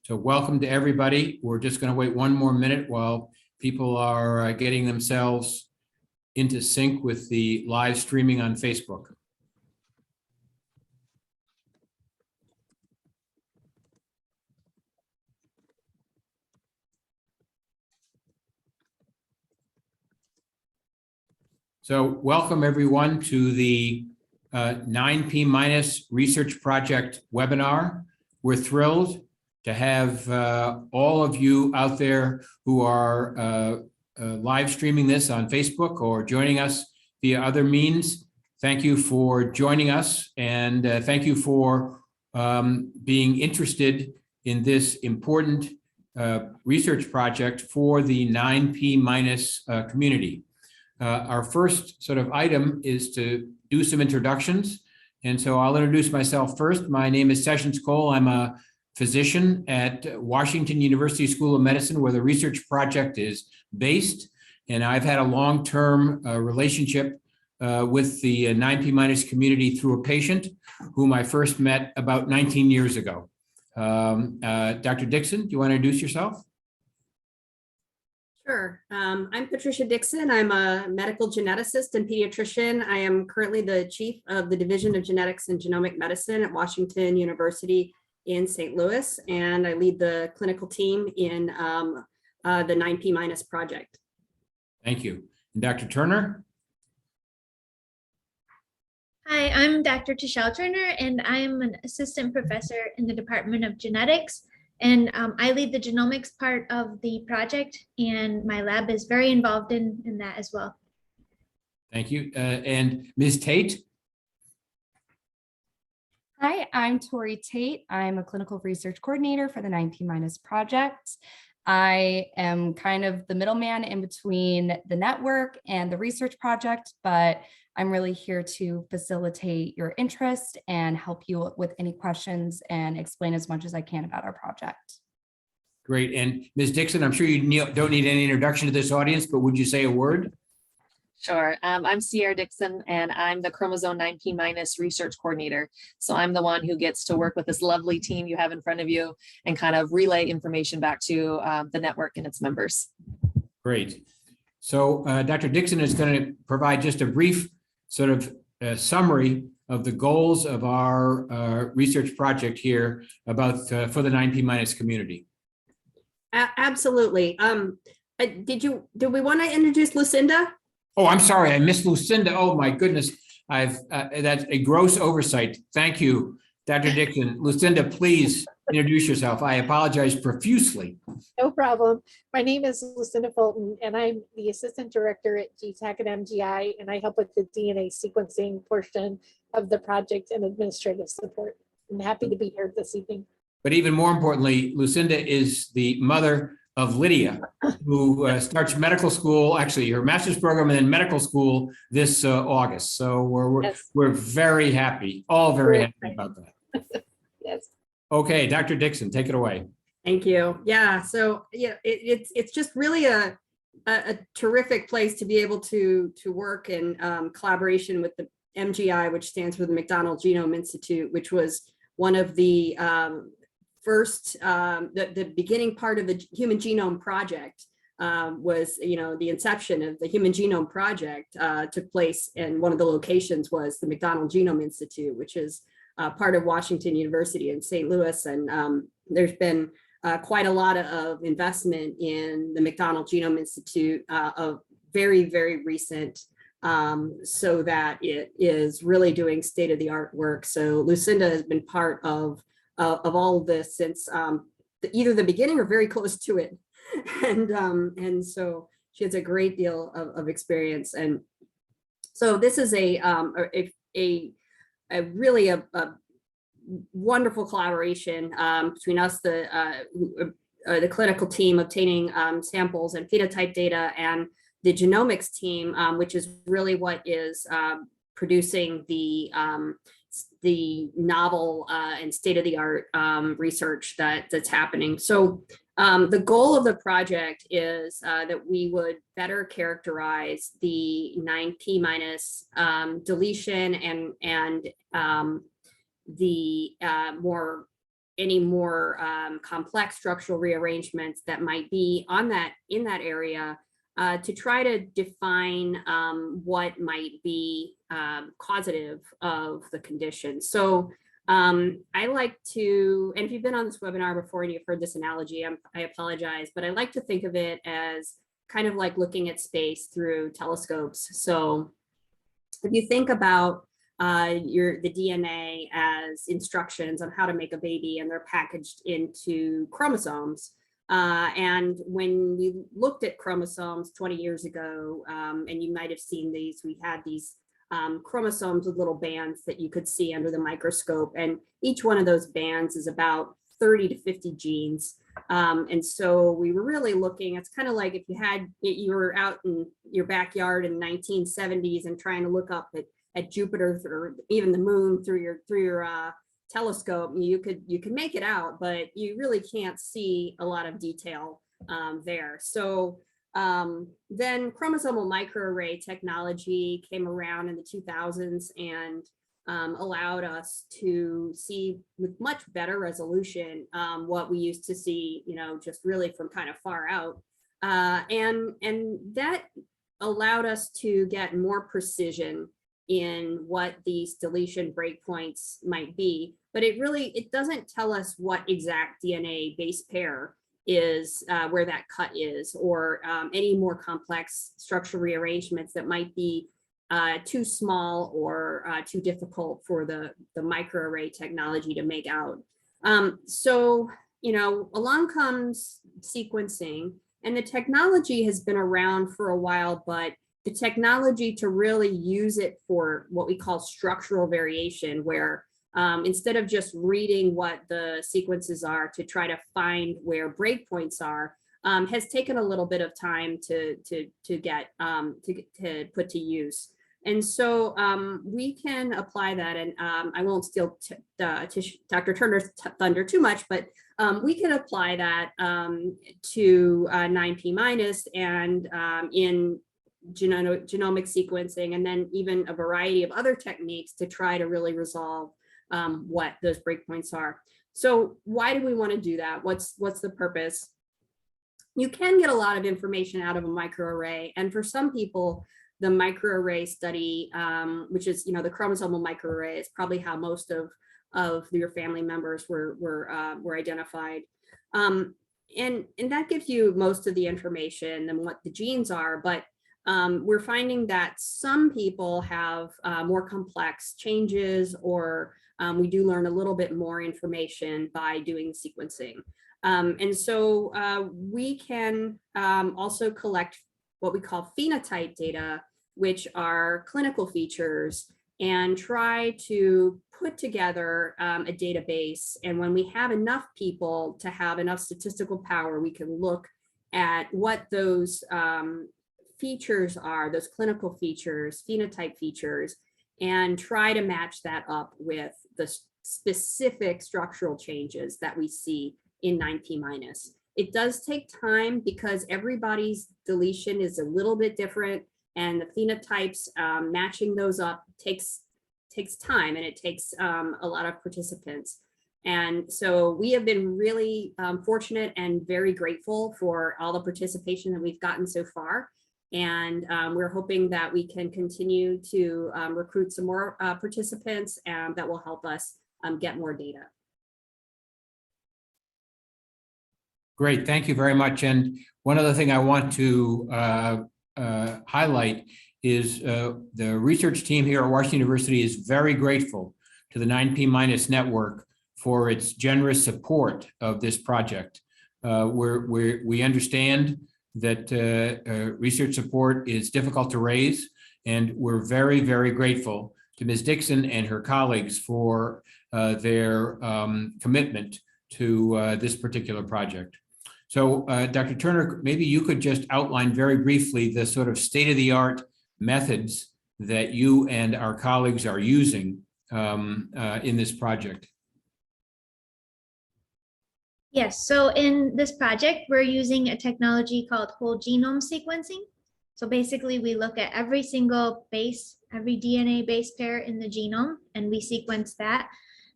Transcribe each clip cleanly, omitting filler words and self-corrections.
So welcome to everybody. We're just going to wait one more minute while people are getting themselves into sync with the live streaming on Facebook. So welcome everyone to the 9P minus research project webinar. We're thrilled to have all of you out there who are live streaming this on Facebook or joining us via other means. Thank you for joining us, and thank you for being interested in this important research project for the 9P minus community. Our first sort of item is to do some introductions. And so I'll introduce myself first. My name is Sessions Cole. I'm a physician at Washington University School of Medicine, where the research project is based. And I've had a long-term relationship with the 9P minus community through a patient whom I first met about 19 years ago. Dr. Dixon, do you want to introduce yourself? Sure. I'm Patricia Dixon. I'm a medical geneticist and pediatrician. I am currently the chief of the Division of Genetics and Genomic Medicine at Washington University in St. Louis, and I lead the clinical team in the 9P minus project. Thank you. And Dr. Turner? Hi, I'm Dr. Tishelle Turner, and I'm an assistant professor in the Department of Genetics. And I lead the genomics part of the project, and my lab is very involved in that as well. Thank you. And Ms. Tate? Hi, I'm Tori Tate. I'm a clinical research coordinator for the 9P minus project. I am kind of the middleman in between the network and the research project, but I'm really here to facilitate your interest and help you with any questions and explain as much as I can about our project. Great. And Ms. Dixon, I'm sure you don't need any introduction to this audience, but would you say a word? Sure. I'm Sierra Dixon, and I'm the Chromosome 9P minus research coordinator. So I'm the one who gets to work with this lovely team you have in front of you and kind of relay information back to the network and its members. Great. So Dr. Dixon is going to provide just a brief sort of summary of the goals of our research project here about for the 9P minus community. Absolutely. Do we want to introduce Lucinda? Oh, I'm sorry, I missed Lucinda. Oh my goodness, that's a gross oversight. Thank you, Dr. Dixon. Lucinda, please introduce yourself. I apologize profusely. No problem. My name is Lucinda Fulton, and I'm the assistant director at GTAC at MGI, and I help with the DNA sequencing portion of the project and administrative support. I'm happy to be here this evening. But even more importantly, Lucinda is the mother of Lydia, who starts medical school, actually her master's program and then medical school this August. So we're very happy, all very happy about that. Yes. Okay, Dr. Dixon, take it away. Thank you. Yeah, so yeah, it's just really a terrific place to be able to work in collaboration with the MGI, which stands for the McDonald Genome Institute, which was one of the first, the beginning part of the Human Genome Project was, the inception of the Human Genome Project took place, and one of the locations was the McDonald Genome Institute, which is part of Washington University in St. Louis. And there's been quite a lot of investment in the McDonald Genome Institute of very, very recent, so that it is really doing state-of-the-art work. So Lucinda has been part of all of this since either the beginning or very close to it. And so she has a great deal of experience. And so this is a really a wonderful collaboration between us, the clinical team obtaining samples and phenotype data, and the genomics team, which is really what is producing the novel and state-of-the-art research that's happening. So the goal of the project is that we would better characterize the 9P minus deletion and the more any more complex structural rearrangements that might be on in that area, to try to define what might be causative of the condition. So I like to, and if you've been on this webinar before and you've heard this analogy, I apologize, but I like to think of it as kind of like looking at space through telescopes. So if you think about the DNA as instructions on how to make a baby, and they're packaged into chromosomes. And when we looked at chromosomes 20 years ago, and you might have seen these, we had these chromosomes with little bands that you could see under the microscope. And each one of those bands is about 30 to 50 genes. And so we were really looking, it's kind of like if you were out in your backyard in the 1970s and trying to look up at Jupiter or even the moon through your telescope, you could make it out, but you really can't see a lot of detail there. So then chromosomal microarray technology came around in the 2000s and allowed us to see with much better resolution what we used to see, just really from kind of far out. And that allowed us to get more precision in what these deletion breakpoints might be, but it doesn't tell us what exact DNA base pair is, where that cut is, or any more complex structural rearrangements that might be too small or too difficult for the microarray technology to make out. So, along comes sequencing, and the technology has been around for a while, but the technology to really use it for what we call structural variation, where instead of just reading what the sequences are to try to find where breakpoints are, has taken a little bit of time to get to put to use. And so we can apply that, and I won't steal Dr. Turner's thunder too much, but we can apply that to 9p minus and in genomic sequencing, and then even a variety of other techniques to try to really resolve what those breakpoints are. So why do we want to do that? What's the purpose? You can get a lot of information out of a microarray, and for some people, the microarray study, which is the chromosomal microarray, is probably how most of your family members were identified. And that gives you most of the information and what the genes are, but we're finding that some people have more complex changes, or we do learn a little bit more information by doing sequencing. And so we can also collect what we call phenotype data, which are clinical features, and try to put together a database. And when we have enough people to have enough statistical power, we can look at what those features are, those clinical features, phenotype features, and try to match that up with the specific structural changes that we see in 9p minus. It does take time because everybody's deletion is a little bit different, and the phenotypes, matching those up takes time, and it takes a lot of participants. And so we have been really fortunate and very grateful for all the participation that we've gotten so far. And we're hoping that we can continue to recruit some more participants that will help us get more data. Great, thank you very much. And one other thing I want to highlight is the research team here at Washington University is very grateful to the 9p minus network for its generous support of this project. We understand that research support is difficult to raise, and we're very, very grateful to Ms. Dixon and her colleagues for their commitment to this particular project. So Dr. Turner, maybe you could just outline very briefly the sort of state-of-the-art methods that you and our colleagues are using in this project. Yes, so in this project, we're using a technology called whole genome sequencing. So basically, we look at every single base, every DNA base pair in the genome, and we sequence that.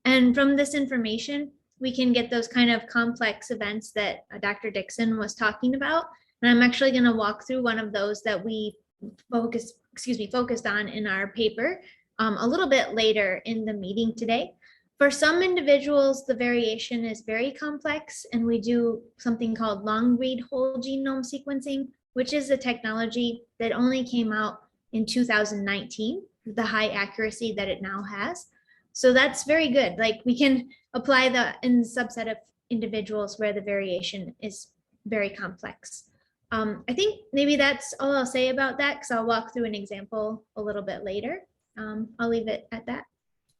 And from this information, we can get those kind of complex events that Dr. Dixon was talking about. And I'm actually going to walk through one of those that we focused on in our paper a little bit later in the meeting today. For some individuals, the variation is very complex, and we do something called long read whole genome sequencing, which is a technology that only came out in 2019, the high accuracy that it now has. So that's very good. Like, we can apply that in the subset of individuals where the variation is very complex. I think maybe that's all I'll say about that, because I'll walk through an example a little bit later. I'll leave it at that.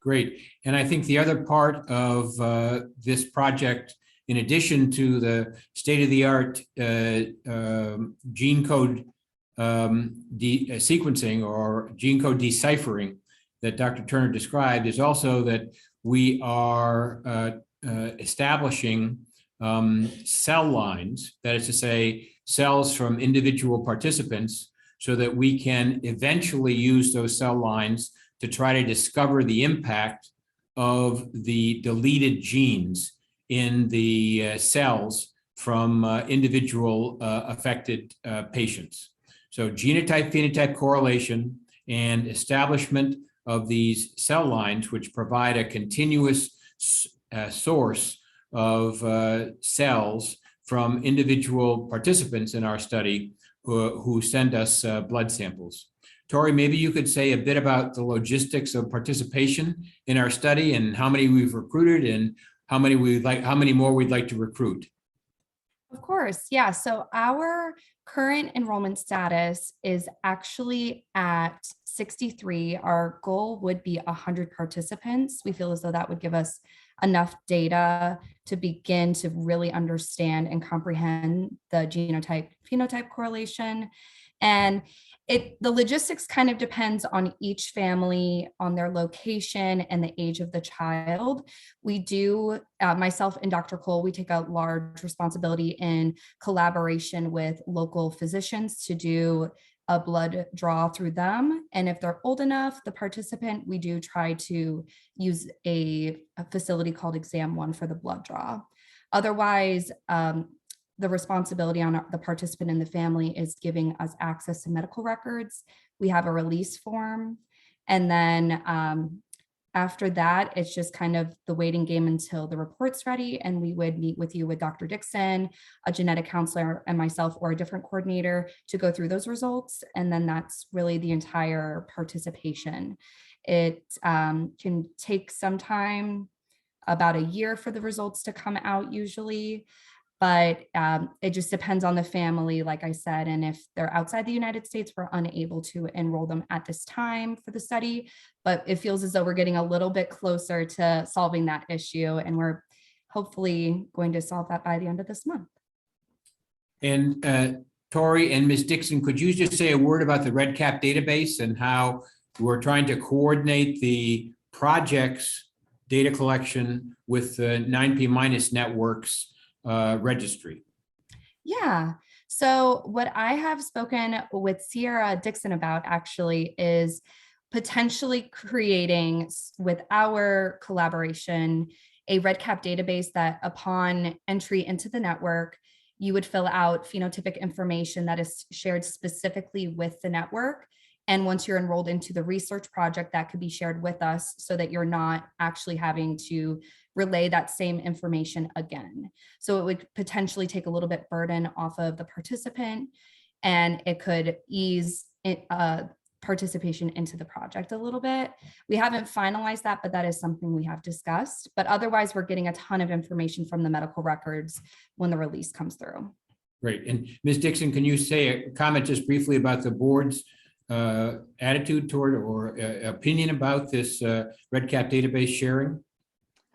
Great. And I think the other part of this project, in addition to the state-of-the-art gene code sequencing or gene code deciphering that Dr. Turner described, is also that we are establishing cell lines, that is to say, cells from individual participants, so that we can eventually use those cell lines to try to discover the impact of the deleted genes in the cells from individual affected patients. So genotype-phenotype correlation and establishment of these cell lines, which provide a continuous source of cells from individual participants in our study who send us blood samples. Tori, maybe you could say a bit about the logistics of participation in our study and how many we've recruited and how many more we'd like to recruit. Of course, yeah. So our current enrollment status is actually at 63. Our goal would be 100 participants. We feel as though that would give us enough data to begin to really understand and comprehend the genotype-phenotype correlation. And the logistics kind of depends on each family, on their location and the age of the child. We do, myself and Dr. Cole, we take a large responsibility in collaboration with local physicians to do a blood draw through them. And if they're old enough, the participant, we do try to use a facility called Exam 1 for the blood draw. Otherwise, the responsibility on the participant and the family is giving us access to medical records. We have a release form. And then after that, it's just kind of the waiting game until the report's ready. And we would meet with you with Dr. Dixon, a genetic counselor, and myself, or a different coordinator to go through those results. And then that's really the entire participation. It can take some time, about a year for the results to come out usually. But it just depends on the family, like I said, and if they're outside the United States, we're unable to enroll them at this time for the study, but it feels as though we're getting a little bit closer to solving that issue, and we're hopefully going to solve that by the end of this month. And Tori and Ms. Dixon, could you just say a word about the REDCap database and how we're trying to coordinate the project's data collection with the 9P- networks registry? Yeah. So what I have spoken with Sierra Dixon about actually is potentially creating, with our collaboration, a REDCap database that upon entry into the network, you would fill out phenotypic information that is shared specifically with the network. And once you're enrolled into the research project, that could be shared with us so that you're not actually having to relay that same information again. So it would potentially take a little bit burden off of the participant, and it could ease participation into the project a little bit. We haven't finalized that, but that is something we have discussed. But otherwise, we're getting a ton of information from the medical records when the release comes through. Great. And Ms. Dixon, can you say a comment just briefly about the board's attitude toward or opinion about this REDCap database sharing?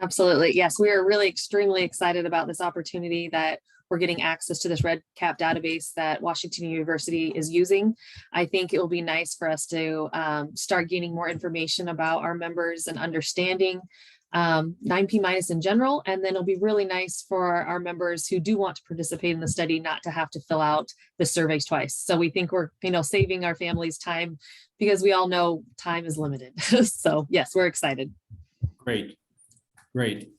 Absolutely. Yes, we are really extremely excited about this opportunity that we're getting access to this REDCap database that Washington University is using. I think it will be nice for us to start gaining more information about our members and understanding 9P- in general. And then it'll be really nice for our members who do want to participate in the study not to have to fill out the surveys twice. So we think we're saving our families time, because we all know time is limited. So yes, we're excited. Great. Great.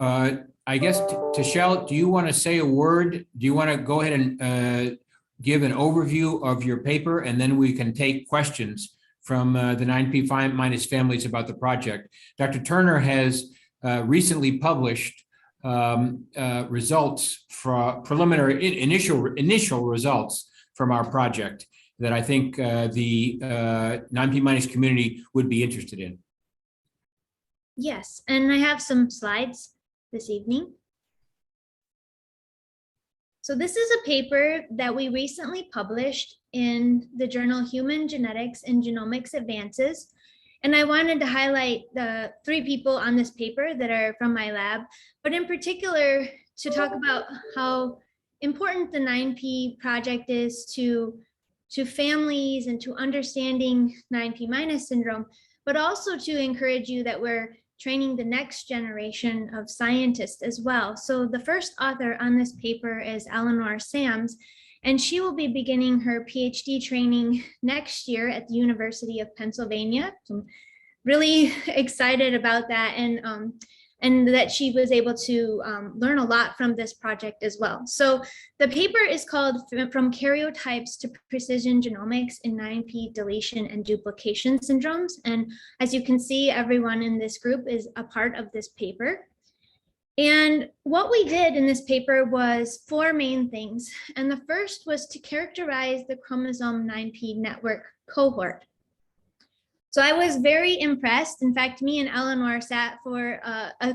I guess, Tashelle, do you want to say a word? Do you want to go ahead and give an overview of your paper, and then we can take questions from the 9P minus families about the project? Dr. Turner has recently published results from preliminary initial results from our project that I think the 9P minus community would be interested in. Yes, and I have some slides this evening. So this is a paper that we recently published in the journal Human Genetics and Genomics Advances. And I wanted to highlight the 3 people on this paper that are from my lab, but in particular to talk about how important the 9P project is to families and to understanding 9P minus syndrome, but also to encourage you that we're training the next generation of scientists as well. So the first author on this paper is Eleanor Sams, and she will be beginning her PhD training next year at the University of Pennsylvania. So I'm really excited about that, and that she was able to learn a lot from this project as well. So the paper is called From Karyotypes to Precision Genomics in 9P Deletion and Duplication Syndromes. And as you can see, everyone in this group is a part of this paper. And what we did in this paper was 4 main things. And the first was to characterize the chromosome 9P network cohort. So I was very impressed. In fact, me and Eleanor sat for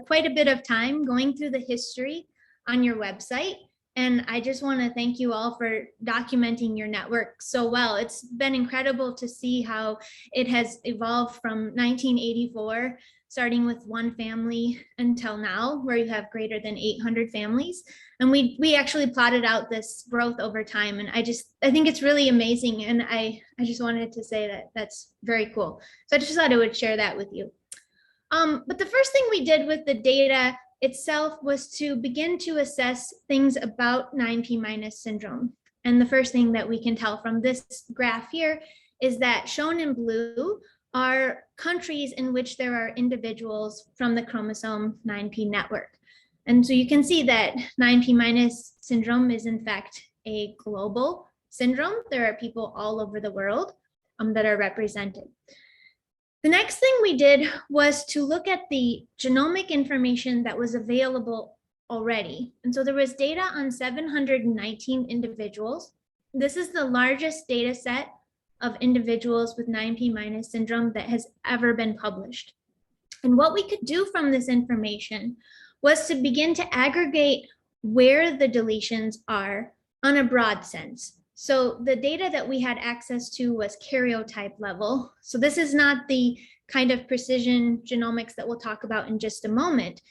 quite a bit of time going through the history on your website. And I just want to thank you all for documenting your network so well. It's been incredible to see how it has evolved from 1984, starting with 1 family until now, where you have greater than 800 families. And we actually plotted out this growth over time. And I think it's really amazing. And I just wanted to say that that's very cool. So I just thought I would share that with you. But the first thing we did with the data itself was to begin to assess things about 9P minus syndrome. And the first thing that we can tell from this graph here is that shown in blue are countries in which there are individuals from the chromosome 9P network. And so you can see that 9P minus syndrome is in fact a global syndrome. There are people all over the world that are represented. The next thing we did was to look at the genomic information that was available already. And so there was data on 719 individuals. This is the largest data set of individuals with 9P minus syndrome that has ever been published. And what we could do from this information was to begin to aggregate where the deletions are on a broad sense. So the data that we had access to was karyotype level. So this is not the kind of precision genomics that we'll talk about in just a moment,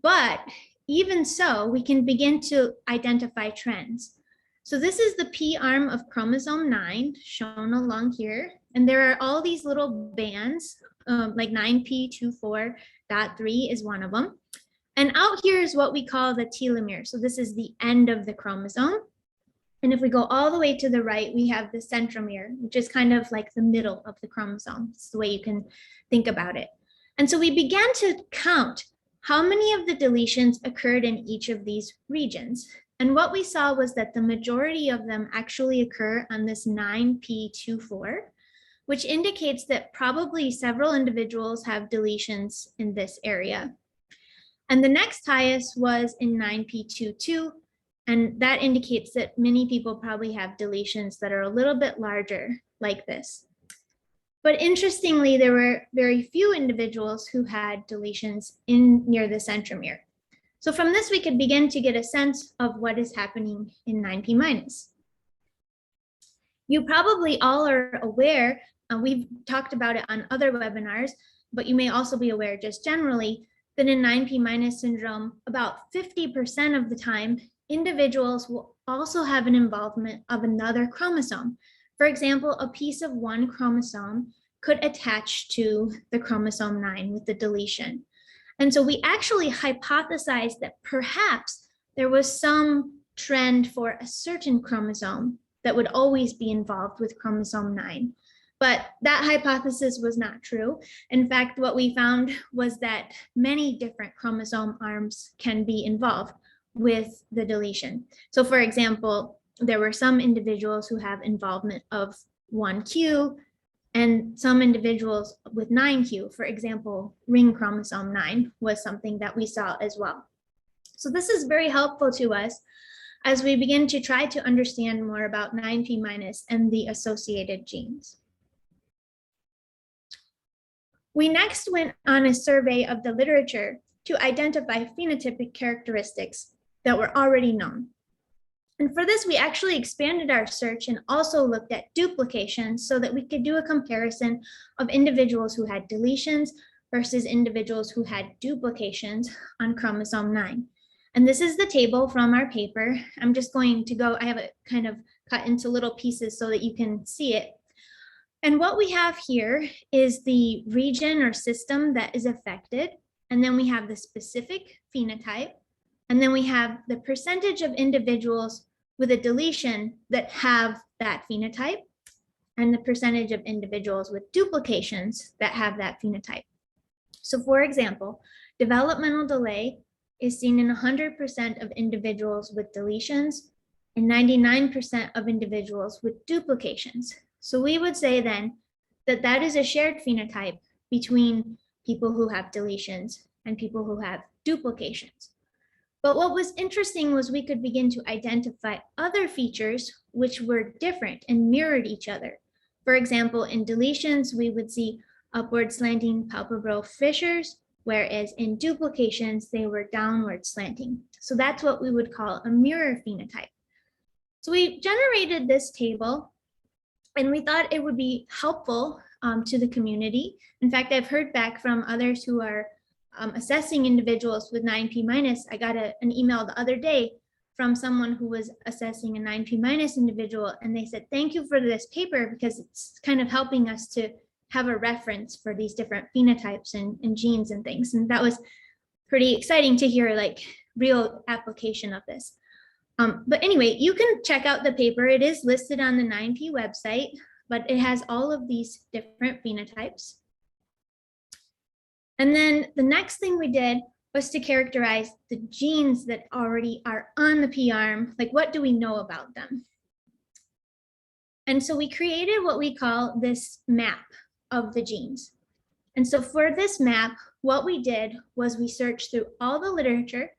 but even so, we can begin to identify trends. So this is the P arm of chromosome 9 shown along here. And there are all these little bands, like 9P24.3 is one of them. And out here is what we call the telomere. So this is the end of the chromosome. And if we go all the way to the right, we have the centromere, which is kind of like the middle of the chromosome. It's the way you can think about it. And so we began to count how many of the deletions occurred in each of these regions. And what we saw was that the majority of them actually occur on this 9P24, which indicates that probably several individuals have deletions in this area. And the next highest was in 9P22, and that indicates that many people probably have deletions that are a little bit larger like this. But interestingly, there were very few individuals who had deletions near the centromere. So from this, we could begin to get a sense of what is happening in 9P minus. You probably all are aware, we've talked about it on other webinars, but you may also be aware just generally that in 9P minus syndrome, about 50% of the time, individuals will also have an involvement of another chromosome. For example, a piece of one chromosome could attach to the chromosome 9 with the deletion. And so we actually hypothesized that perhaps there was some trend for a certain chromosome that would always be involved with chromosome 9. But that hypothesis was not true. In fact, what we found was that many different chromosome arms can be involved with the deletion. So for example, there were some individuals who have involvement of 1q and some individuals with 9q. For example, ring chromosome 9 was something that we saw as well. So this is very helpful to us as we begin to try to understand more about 9p minus and the associated genes. We next went on a survey of the literature to identify phenotypic characteristics that were already known. And for this, we actually expanded our search and also looked at duplications so that we could do a comparison of individuals who had deletions versus individuals who had duplications on chromosome 9. And this is the table from our paper. I'm just going to go, I have it kind of cut into little pieces so that you can see it. And what we have here is the region or system that is affected. And then we have the specific phenotype. And then we have the percentage of individuals with a deletion that have that phenotype and the percentage of individuals with duplications that have that phenotype. So for example, developmental delay is seen in 100% of individuals with deletions and 99% of individuals with duplications. So we would say then that that is a shared phenotype between people who have deletions and people who have duplications. But what was interesting was we could begin to identify other features which were different and mirrored each other. For example, in deletions, we would see upward slanting palpebral fissures, whereas in duplications, they were downward slanting. So that's what we would call a mirror phenotype. So we generated this table and we thought it would be helpful to the community. In fact, I've heard back from others who are assessing individuals with 9p minus. I got an email the other day from someone who was assessing a 9p minus individual, and they said, thank you for this paper because it's kind of helping us to have a reference for these different phenotypes and genes and things. And that was pretty exciting to hear, like real application of this. But anyway, you can check out the paper. It is listed on the 9p website, but it has all of these different phenotypes. And then the next thing we did was to characterize the genes that already are on the P arm. Like, what do we know about them? And so we created what we call this map of the genes. And so for this map, what we did was we searched through all the literature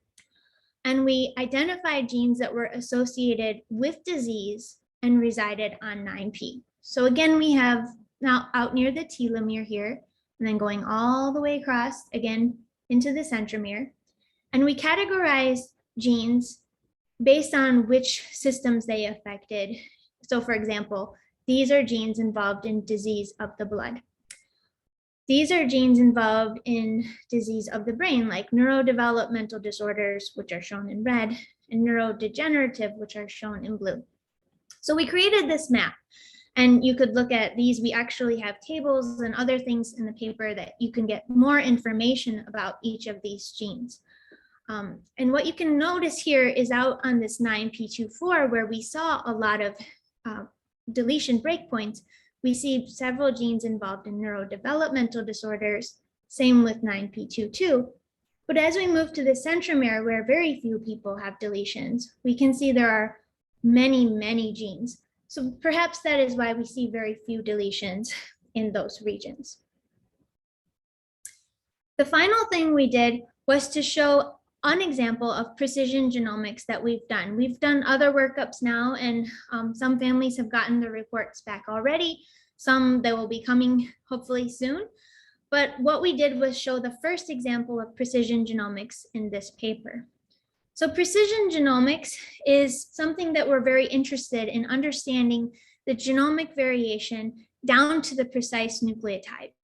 and we identified genes that were associated with disease and resided on 9p. So again, we have now out near the telomere here, and then going all the way across again into the centromere. And we categorize genes based on which systems they affected. So for example, these are genes involved in disease of the blood. These are genes involved in disease of the brain, like neurodevelopmental disorders, which are shown in red, and neurodegenerative, which are shown in blue. So we created this map, and you could look at these. We actually have tables and other things in the paper that you can get more information about each of these genes. And what you can notice here is out on this 9p24, where we saw a lot of deletion breakpoints, we see several genes involved in neurodevelopmental disorders, same with 9p22. But as we move to the centromere, where very few people have deletions, we can see there are many, many genes. So perhaps that is why we see very few deletions in those regions. The final thing we did was to show an example of precision genomics that we've done. We've done other workups now, and some families have gotten the reports back already. Some that will be coming hopefully soon. But what we did was show the first example of precision genomics in this paper. So precision genomics is something that we're very interested in understanding the genomic variation down to the precise nucleotide.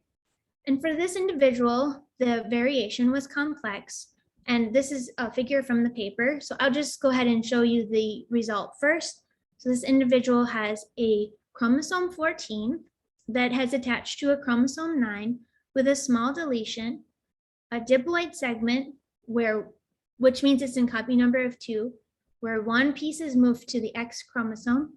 And for this individual, the variation was complex. And this is a figure from the paper. So I'll just go ahead and show you the result first. So this individual has a chromosome 14 that has attached to a chromosome 9 with a small deletion, a diploid segment which means it's in copy number of 2, where one piece is moved to the X chromosome,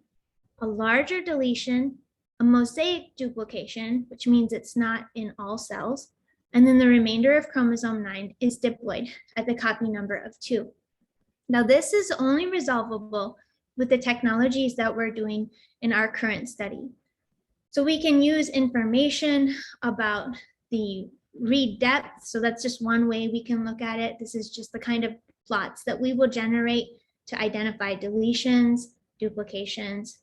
a larger deletion, a mosaic duplication, which means it's not in all cells, and then the remainder of chromosome 9 is diploid at the copy number of 2. Now, this is only resolvable with the technologies that we're doing in our current study. So we can use information about the read depth. So that's just one way we can look at it. This is just the kind of plots that we will generate to identify deletions, duplications.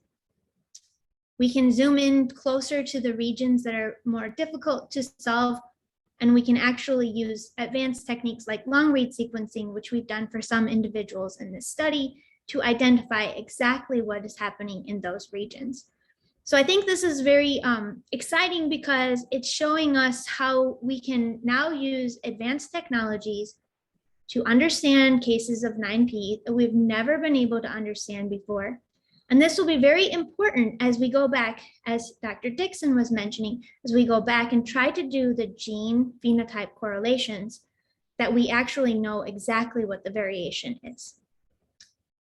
We can zoom in closer to the regions that are more difficult to solve, and we can actually use advanced techniques like long read sequencing, which we've done for some individuals in this study, to identify exactly what is happening in those regions. So I think this is very exciting because it's showing us how we can now use advanced technologies to understand cases of 9P that we've never been able to understand before. And this will be very important as we go back, as Dr. Dixon was mentioning, as we go back and try to do the gene phenotype correlations, that we actually know exactly what the variation is.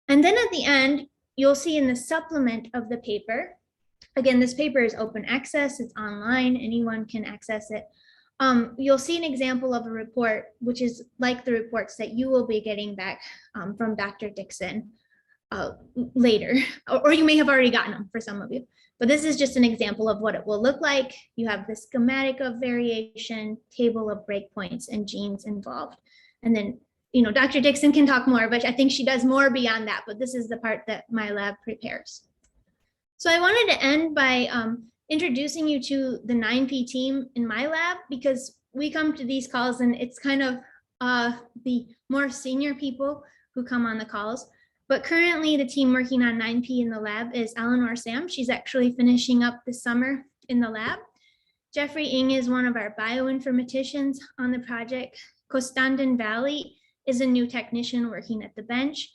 And then at the end, you'll see in the supplement of the paper, again, this paper is open access, it's online, anyone can access it. You'll see an example of a report, which is like the reports that you will be getting back from Dr. Dixon later, or you may have already gotten them for some of you. But this is just an example of what it will look like. You have the schematic of variation, table of breakpoints and genes involved. And then, you know, Dr. Dixon can talk more, but I think she does more beyond that, but this is the part that my lab prepares. So I wanted to end by introducing you to the 9P team in my lab, because we come to these calls and it's kind of the more senior people who come on the calls. But currently the team working on 9P in the lab is Eleanor Sam. She's actually finishing up this summer in the lab. Jeffrey Ng is one of our bioinformaticians on the project. Costandan Valley is a new technician working at the bench.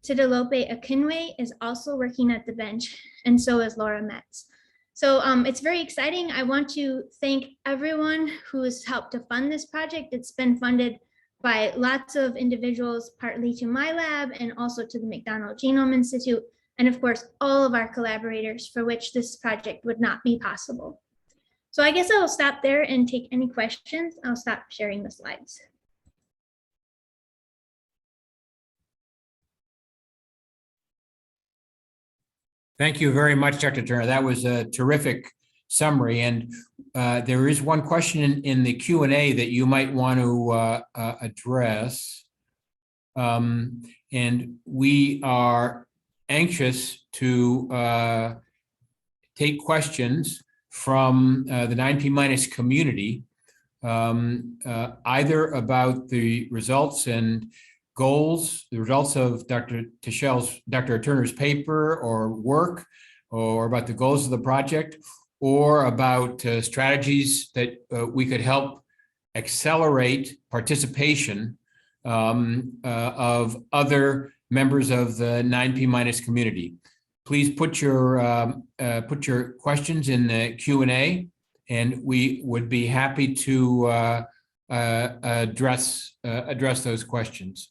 Tidelope Akinwe is also working at the bench, and so is Laura Metz. So it's very exciting. I want to thank everyone who has helped to fund this project. It's been funded by lots of individuals, partly to my lab and also to the McDonald Genome Institute, and of course, all of our collaborators for which this project would not be possible. So I guess I'll stop there and take any questions. I'll stop sharing the slides. Thank you very much, Dr. Turner. That was a terrific summary. And there is one question in the Q&A that you might want to address. And we are anxious to take questions from the 9P- community, either about the results and goals, the results of Dr. Turner's paper or work, or about the goals of the project, or about strategies that we could help accelerate participation of other members of the 9P- community. Please put your questions in the Q&A, and we would be happy to address those questions.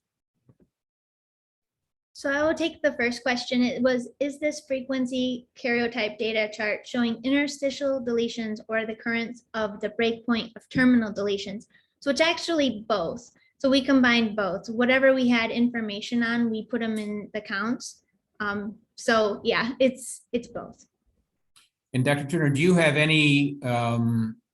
So I will take the first question. It was, is this frequency karyotype data chart showing interstitial deletions or the occurrence of the breakpoint of terminal deletions? So it's actually both. So we combined both. Whatever we had information on, we put them in the counts. So yeah, it's both. And Dr. Turner, do you have any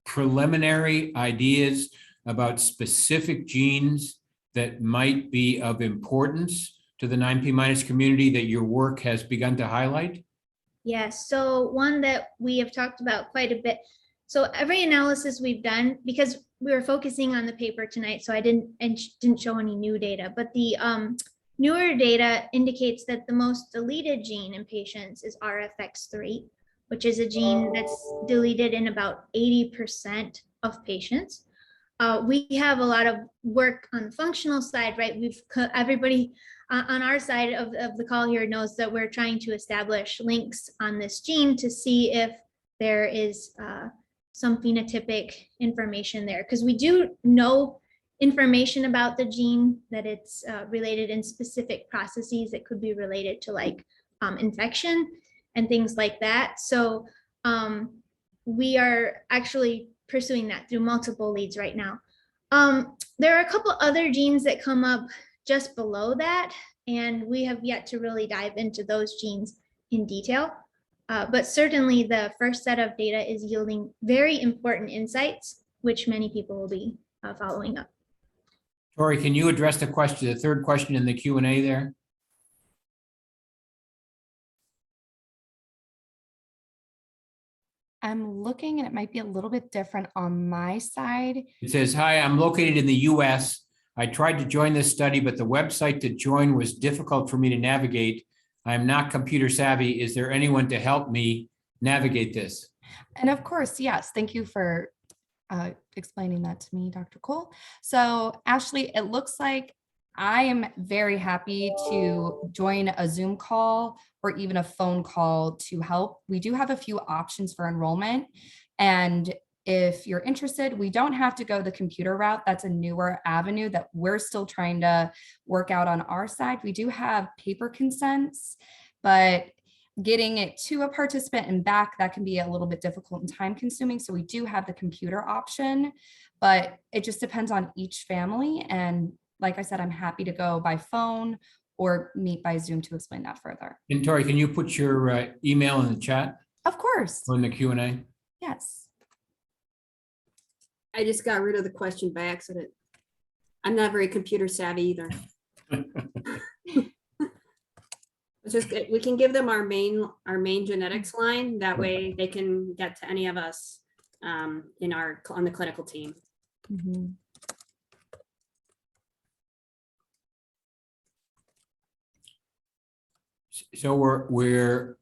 preliminary ideas about specific genes that might be of importance to the 9P- community that your work has begun to highlight? Yes, so one that we have talked about quite a bit. So every analysis we've done, because we were focusing on the paper tonight, so I didn't show any new data, but the newer data indicates that the most deleted gene in patients is RFX3, which is a gene that's deleted in about 80% of patients. We have a lot of work on the functional side, right? Everybody on our side of the call here knows that we're trying to establish links on this gene to see if there is some phenotypic information there, because we do know information about the gene, that it's related in specific processes that could be related to like infection and things like that. So we are actually pursuing that through multiple leads right now. There are a couple other genes that come up just below that, and we have yet to really dive into those genes in detail. But certainly the first set of data is yielding very important insights, which many people will be following up. Tori, can you address the question, the third question in the Q&A there? I'm looking and it might be a little bit different on my side. It says, hi, I'm located in the US. I tried to join this study, but the website to join was difficult for me to navigate. I'm not computer savvy. Is there anyone to help me navigate this? And of course, yes, thank you for explaining that to me, Dr. Cole. So Ashley, it looks like I am very happy to join a Zoom call or even a phone call to help. We do have a few options for enrollment. And if you're interested, we don't have to go the computer route. That's a newer avenue that we're still trying to work out on our side. We do have paper consents, but getting it to a participant and back, that can be a little bit difficult and time consuming. So we do have the computer option, but it just depends on each family. And like I said, I'm happy to go by phone or meet by Zoom to explain that further. And Tori, can you put your email in the chat Of course. or in the Q&A? Yes. I just got rid of the question by accident. I'm not very computer savvy either. It's just, we can give them our main genetics line. That way they can get to any of us on the clinical team. Mhm. So we're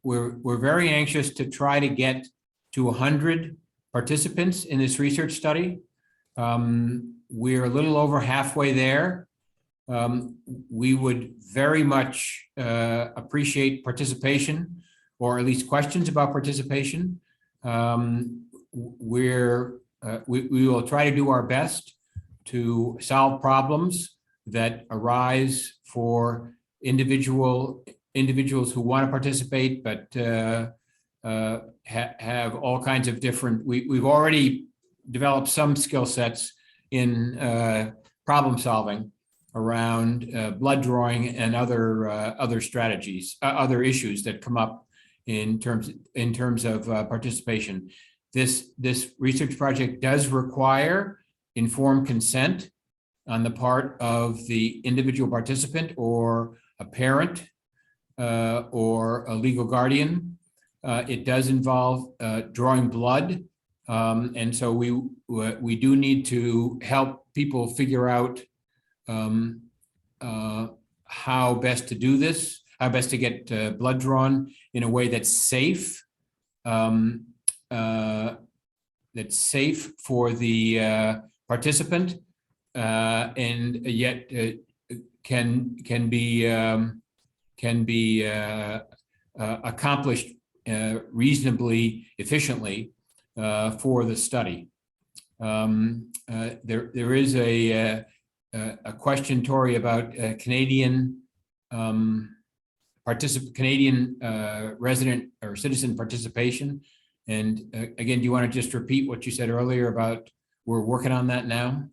very anxious to try to get to 100 participants in this research study. We're a little over halfway there. We would very much appreciate participation, or at least questions about participation. We will try to do our best to solve problems that arise for individuals who want to participate, but have all kinds of different, we've already developed some skill sets in problem solving around blood drawing and other strategies, other issues that come up in terms of participation. This research project does require informed consent on the part of the individual participant or a parent or a legal guardian. It does involve drawing blood, and so we do need to help people figure out how best to do this, how best to get blood drawn in a way that's safe, for the participant, and yet can be accomplished reasonably efficiently for the study. There is a question, Tori, about Canadian resident or citizen participation. And again, do you want to just repeat what you said earlier about we're working on that now?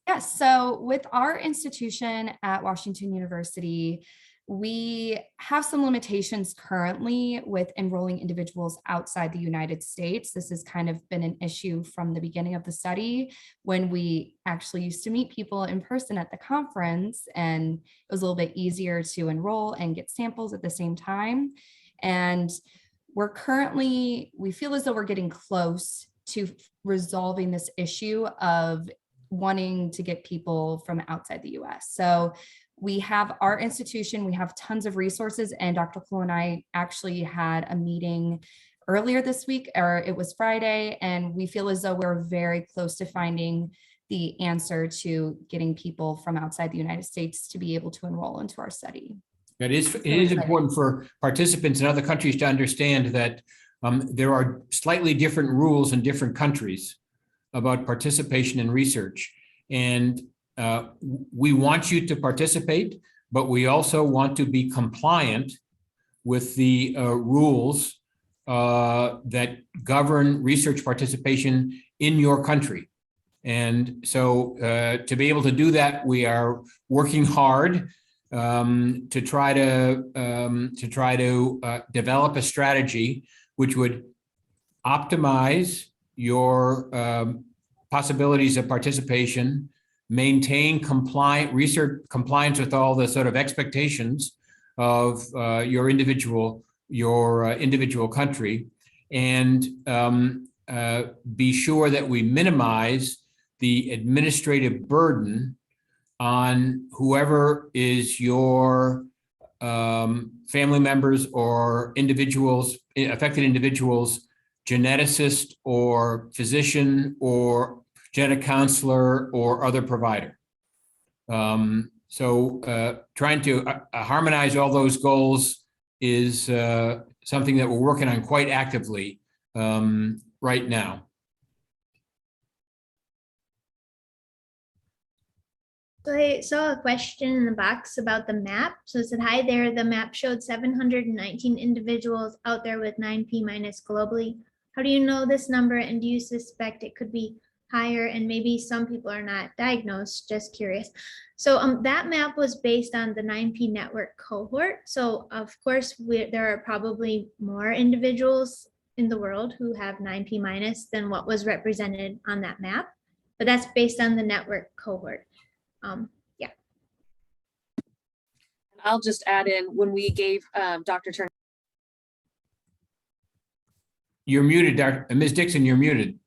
Yes. So with our institution at Washington University, we have some limitations currently with enrolling individuals outside the United States. This has kind of been an issue from the beginning of the study when we actually used to meet people in person at the conference, and it was a little bit easier to enroll and get samples at the same time. And we feel as though we're getting close to resolving this issue of wanting to get people from outside the US. So we have our institution, we have tons of resources, and Dr. Cole and I actually had a meeting earlier this week, or it was Friday, and we feel as though we're very close to finding the answer to getting people from outside the United States to be able to enroll into our study. It is important for participants in other countries to understand that there are slightly different rules in different countries about participation in research. And we want you to participate, but we also want to be compliant with the rules that govern research participation in your country. And so to be able to do that, we are working hard to try to develop a strategy which would optimize your possibilities of participation, maintain research compliance with all the sort of expectations of your individual country, and be sure that we minimize the administrative burden on whoever is your family members or affected individuals, geneticist or physician or genetic counselor or other provider. So trying to harmonize all those goals is something that we're working on quite actively right now. So I saw a question in the box about the map. So it said, hi there, the map showed 719 individuals out there with 9p minus globally. How do you know this number, and do you suspect it could be higher and maybe some people are not diagnosed? Just curious. So that map was based on the 9p network cohort. So of course, there are probably more individuals in the world who have 9p minus than what was represented on that map, but that's based on the network cohort. Yeah. I'll just add in, when we gave Dr. Turner. You're muted, Ms. Dixon, you're muted.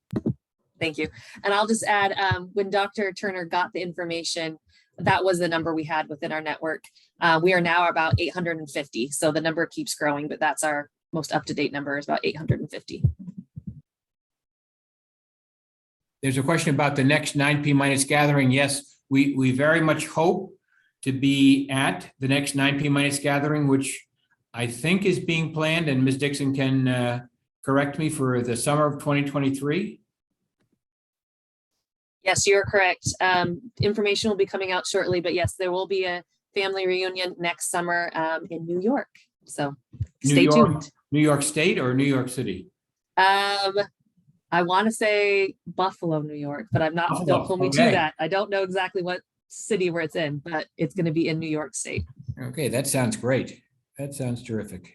Thank you. And I'll just add, when Dr. Turner got the information, that was the number we had within our network. We are now about 850. So the number keeps growing, but that's our most up-to-date number, is about 850. There's a question about the next 9p minus gathering. Yes, we very much hope to be at the next 9p minus gathering, which I think is being planned, and Ms. Dixon can correct me, for the summer of 2023. Yes, you're correct. Information will be coming out shortly, but yes, there will be a family reunion next summer in New York. So stay tuned. New York State or New York City? I want to say Buffalo, New York, but I'm not, Buffalo, don't hold me okay. to that. I don't know exactly what city where it's in, but it's going to be in New York State. Okay, that sounds great. That sounds terrific.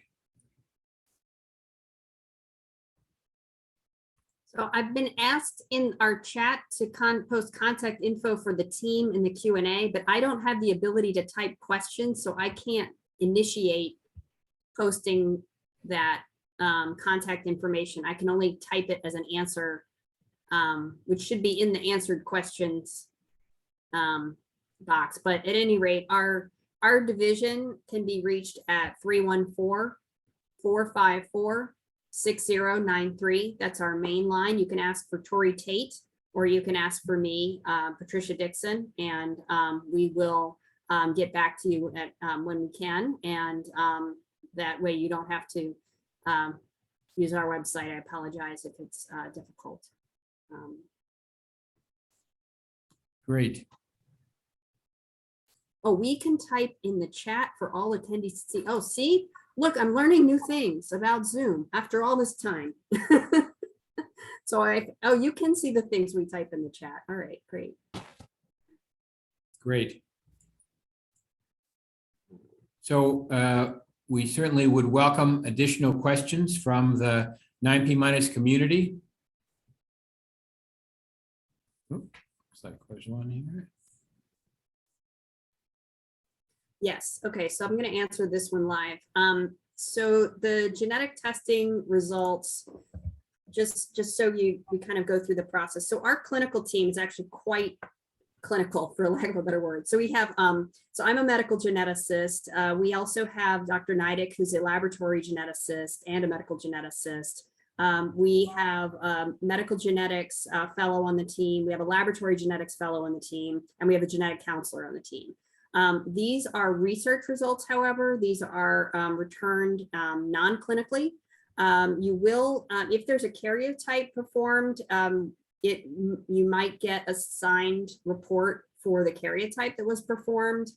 So I've been asked in our chat to post contact info for the team in the Q&A, but I don't have the ability to type questions, so I can't initiate posting that contact information. I can only type it as an answer, which should be in the answered questions box. But at any rate, our division can be reached at 314-454-6093. That's our main line. You can ask for Tori Tate, or you can ask for me, Patricia Dixon, and we will get back to you at when we can. And that way you don't have to use our website. I apologize if it's difficult. Great. Oh, we can type in the chat for all attendees to see. Oh, see, look, I'm learning new things about Zoom after all this time. So you can see the things we type in the chat. All right, great. Great. So we certainly would welcome additional questions from the 9p minus community. Looks like there's one here. Yes, okay, so I'm going to answer this one live. So the genetic testing results, just so we kind of go through the process. So our clinical team is actually quite clinical, for lack of a better word. So we have, so I'm a medical geneticist. We also have Dr. Neidick, who's a laboratory geneticist and a medical geneticist. We have a medical genetics fellow on the team. We have a laboratory genetics fellow on the team, and we have a genetic counselor on the team. These are research results, however. These are returned non-clinically. You will, if there's a karyotype performed, you might get a signed report for the karyotype that was performed,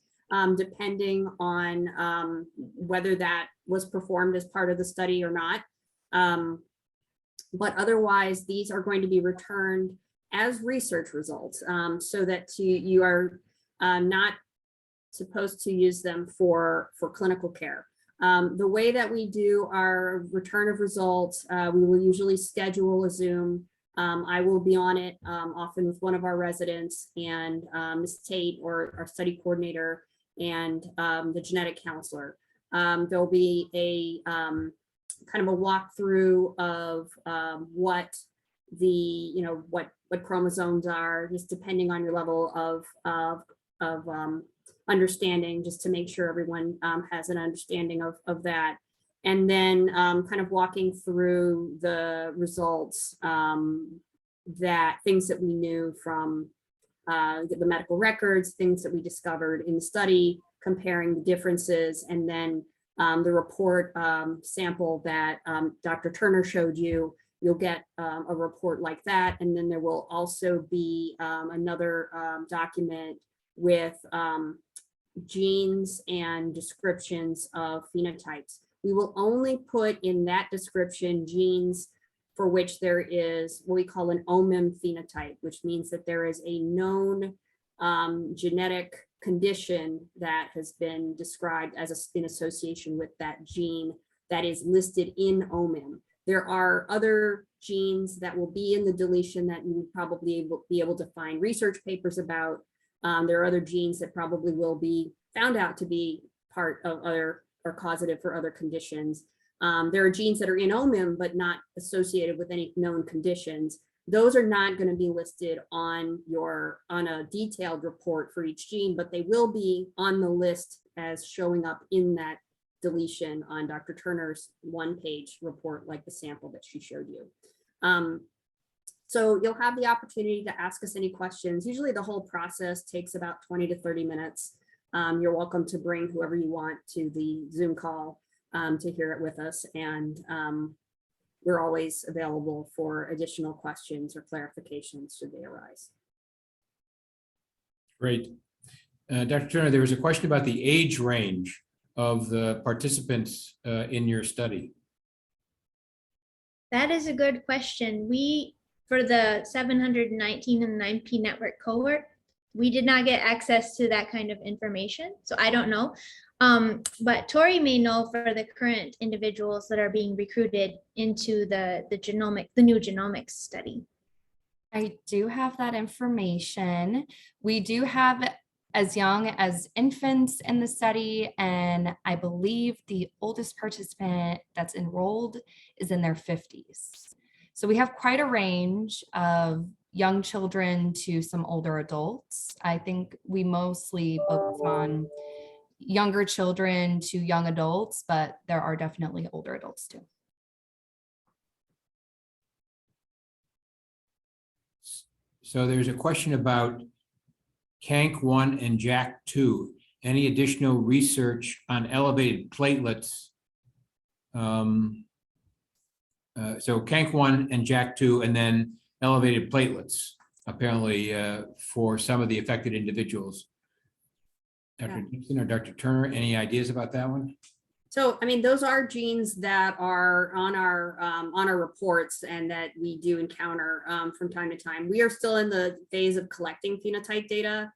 depending on whether that was performed as part of the study or not. But otherwise, these are going to be returned as research results, so that you are not supposed to use them for clinical care. The way that we do our return of results, we will usually schedule a Zoom. I will be on it often with one of our residents, and Ms. Tate, or our study coordinator, and the genetic counselor. There'll be a kind of a walkthrough of what what chromosomes are, just depending on your level of understanding, just to make sure everyone has an understanding of that. And then kind of walking through the results, things that we knew from the medical records, things that we discovered in the study, comparing the differences, and then the report sample that Dr. Turner showed you. You'll get a report like that, and then there will also be another document with genes and descriptions of phenotypes. We will only put in that description genes for which there is what we call an OMIM phenotype, which means that there is a known genetic condition that has been described as in association with that gene that is listed in OMIM. There are other genes that will be in the deletion that you would probably be able to find research papers about. There are other genes that probably will be found out to be part of other or causative for other conditions. There are genes that are in OMIM but not associated with any known conditions. Those are not going to be listed on a detailed report for each gene, but they will be on the list as showing up in that deletion on Dr. Turner's one-page report, like the sample that she showed you. So you'll have the opportunity to ask us any questions. Usually the whole process takes about 20 to 30 minutes. You're welcome to bring whoever you want to the Zoom call to hear it with us. And we're always available for additional questions or clarifications should they arise. Great. Dr. Turner, there was a question about the age range of the participants in your study. That is a good question. For the 719 and the 9P network cohort, we did not get access to that kind of information, so I don't know. But Tori may know for the current individuals that are being recruited into the new genomics study. I do have that information. We do have as young as infants in the study, and I believe the oldest participant that's enrolled is in their 50s. So we have quite a range of young children to some older adults. I think we mostly focus on younger children to young adults, but there are definitely older adults too. So there's a question about CANC1 and JAK2. Any additional research on elevated platelets? So CANC1 and JAK2, and then elevated platelets, apparently for some of the affected individuals. Dr. Dixon or Dr. Turner, any ideas about that one? So, I mean, those are genes that are on our reports and that we do encounter from time to time. We are still in the phase of collecting phenotype data.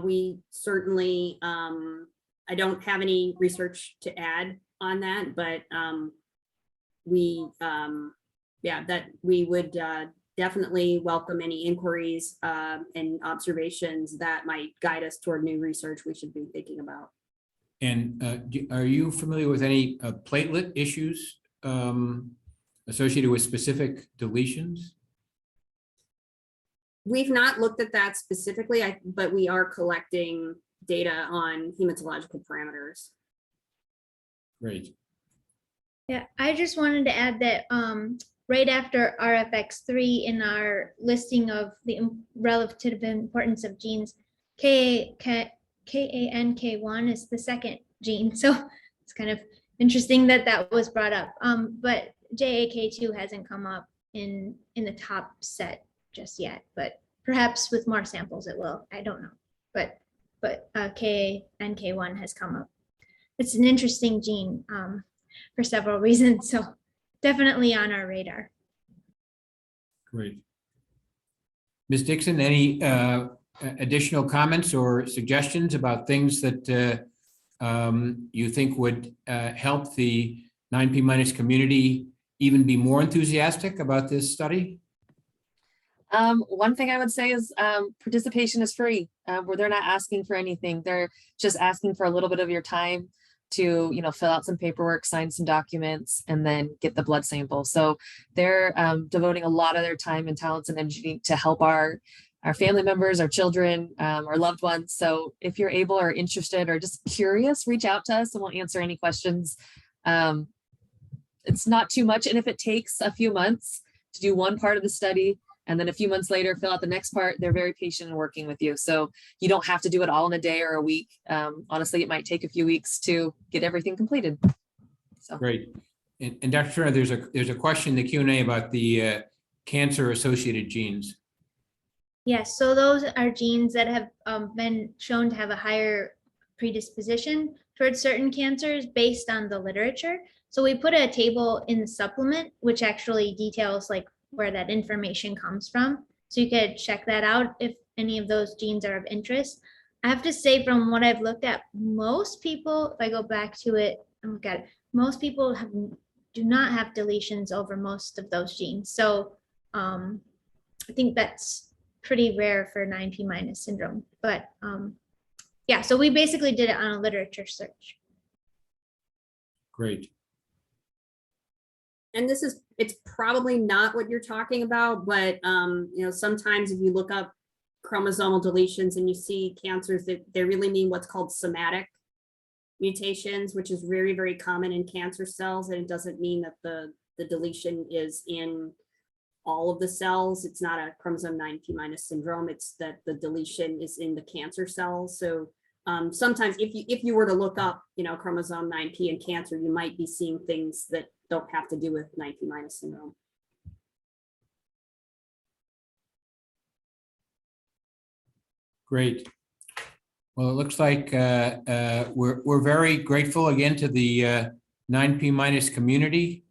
We certainly, I don't have any research to add on that, but we would definitely welcome any inquiries and observations that might guide us toward new research we should be thinking about. And are you familiar with any platelet issues associated with specific deletions? We've not looked at that specifically, but we are collecting data on hematological parameters. Great. Yeah, I just wanted to add that right after RFX3 in our listing of the relative importance of genes, KANK1 is the second gene. So it's kind of interesting that that was brought up. But JAK2 hasn't come up in the top set just yet, but perhaps with more samples it will. I don't know. But KANK1 has come up. It's an interesting gene for several reasons. So definitely on our radar. Great. Ms. Dixon, any additional comments or suggestions about things that you think would help the 9P minus community even be more enthusiastic about this study? One thing I would say is participation is free, where they're not asking for anything. They're just asking for a little bit of your time to, fill out some paperwork, sign some documents, and then get the blood sample. So they're devoting a lot of their time and talents and energy to help our family members, our children, our loved ones. So if you're able or interested or just curious, reach out to us and we'll answer any questions. It's not too much. And if it takes a few months to do one part of the study, and then a few months later, fill out the next part, they're very patient in working with you. So you don't have to do it all in a day or a week. Honestly, it might take a few weeks to get everything completed. So Great. And Dr. Turner, there's a question in the Q&A about the cancer-associated genes. Yes, so those are genes that have been shown to have a higher predisposition towards certain cancers based on the literature. So we put a table in the supplement, which actually details like where that information comes from. So you could check that out if any of those genes are of interest. I have to say, from what I've looked at, most people, if I go back to it and look at it, most people do not have deletions over most of those genes. So I think that's pretty rare for 9P minus syndrome. But yeah, so we basically did it on a literature search. Great. And it's probably not what you're talking about, but sometimes if you look up chromosomal deletions and you see cancers, that they really mean what's called somatic mutations, which is very, very common in cancer cells. And it doesn't mean that the deletion is in all of the cells. It's not a chromosome 9P minus syndrome. It's that the deletion is in the cancer cells. So sometimes if you were to look up, chromosome 9P in cancer, you might be seeing things that don't have to do with 9P minus syndrome. Great. Well, it looks like we're very grateful again to the 9P minus community.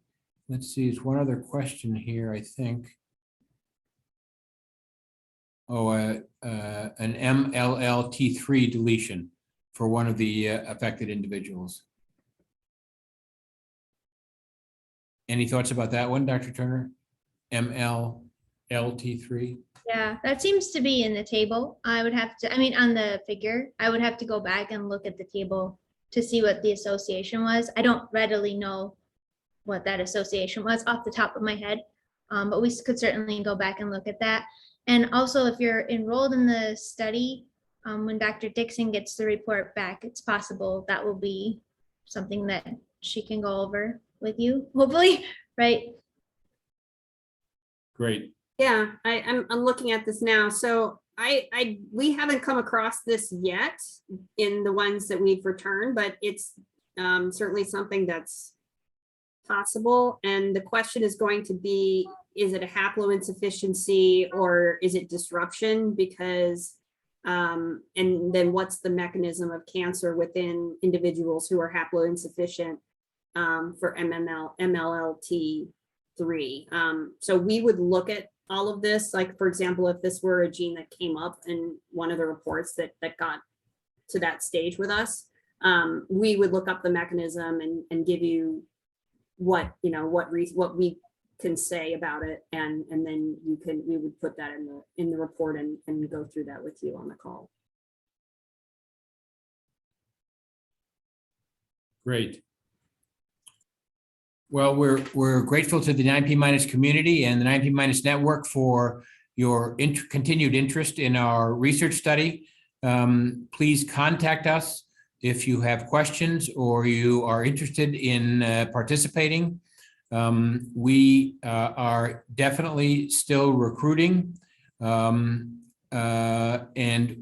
Let's see, there's one other question here, I think. Oh, an MLLT3 deletion for one of the affected individuals. Any thoughts about that one, Dr. Turner? MLLT3? Yeah, that seems to be in the table. I would have to, on the figure, I would have to go back and look at the table to see what the association was. I don't readily know what that association was off the top of my head, but we could certainly go back and look at that. And also, if you're enrolled in the study, when Dr. Dixon gets the report back, it's possible that will be something that she can go over with you, hopefully, right? Great. Yeah, I'm looking at this now. So we haven't come across this yet in the ones that we've returned, but it's certainly something that's possible. And the question is going to be, is it a haploinsufficiency or is it disruption? Because and then what's the mechanism of cancer within individuals who are haploinsufficient for MLLT3? So we would look at all of this, like, for example, if this were a gene that came up in one of the reports that got to that stage with us, we would look up the mechanism and give you what we can say about it, and then we would put that in the report and go through that with you on the call. Great. Well, we're grateful to the 9P minus community and the 9P minus network for your continued interest in our research study. Please contact us if you have questions or you are interested in participating. We are definitely still recruiting, and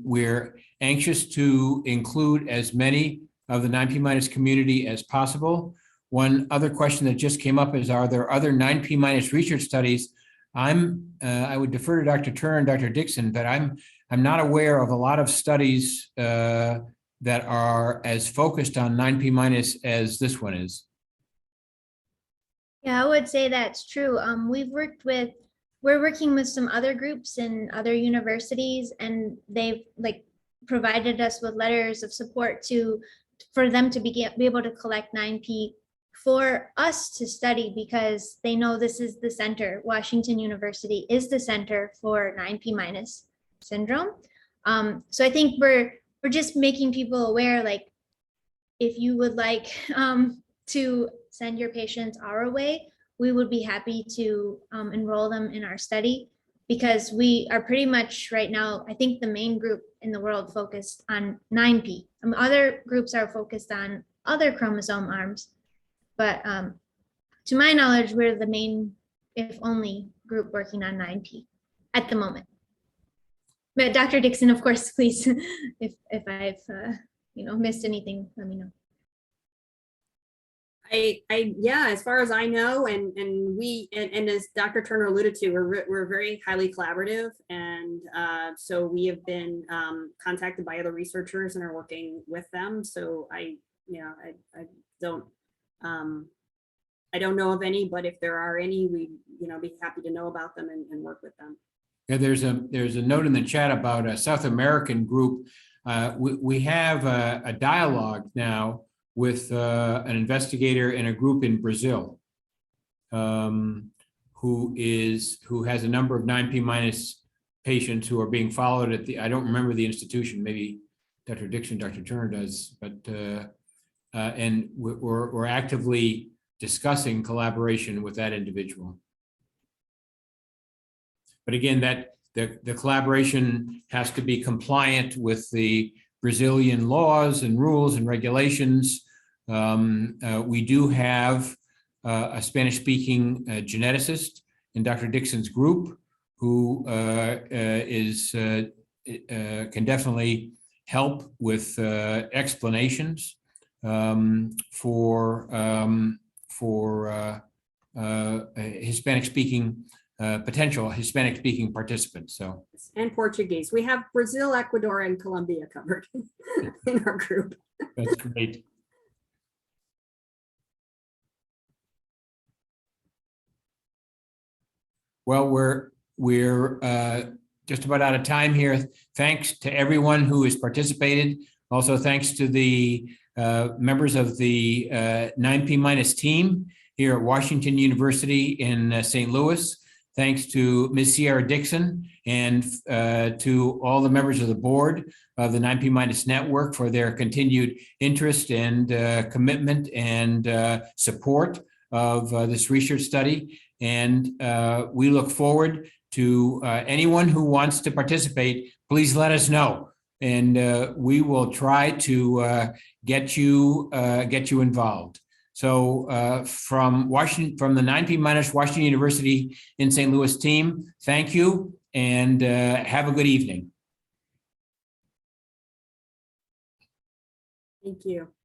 we're anxious to include as many of the 9P minus community as possible. One other question that just came up is, are there other 9P minus research studies? I would defer to Dr. Turner and Dr. Dixon, but I'm not aware of a lot of studies that are as focused on 9P minus as this one is. Yeah, I would say that's true. We're working with some other groups in other universities, and they've like provided us with letters of support for them to be able to collect 9P for us to study, because they know this is the center. Washington University is the center for 9P minus syndrome. So I think we're just making people aware, like, if you would like to send your patients our way, we would be happy to enroll them in our study, because we are pretty much right now, I think, the main group in the world focused on 9P. Other groups are focused on other chromosome arms, but to my knowledge, we're the main, if only, group working on 9P at the moment. But Dr. Dixon, of course, please, if I've missed anything, let me know. Yeah, as far as I know, and as Dr. Turner alluded to, we're very highly collaborative, and so we have been contacted by other researchers and are working with them. So I don't know of any, but if there are any, we be happy to know about them and work with them. Yeah, there's a note in the chat about a South American group. We have a dialogue now with an investigator in a group in Brazil, who has a number of 9P minus patients who are being followed at I don't remember the institution, maybe Dr. Dixon, Dr. Turner does, but and we're actively discussing collaboration with that individual. But again, that the collaboration has to be compliant with the Brazilian laws and rules and regulations. We do have a Spanish-speaking geneticist in Dr. Dixon's group who can definitely help with explanations for Hispanic-speaking potential Hispanic-speaking participants. So, and Portuguese. We have Brazil, Ecuador, and Colombia covered in our group. that's great. Well, we're just about out of time here. Thanks to everyone who has participated. Also, thanks to the members of the 9P minus team here at Washington University in St. Louis. Thanks to Ms. Sierra Dixon and to all the members of the board of the 9P minus network for their continued interest and commitment and support of this research study. And we look forward to anyone who wants to participate. Please let us know, and we will try to get you involved. So from the 9P minus Washington University in St. Louis team, thank you, and have a good evening. Thank you.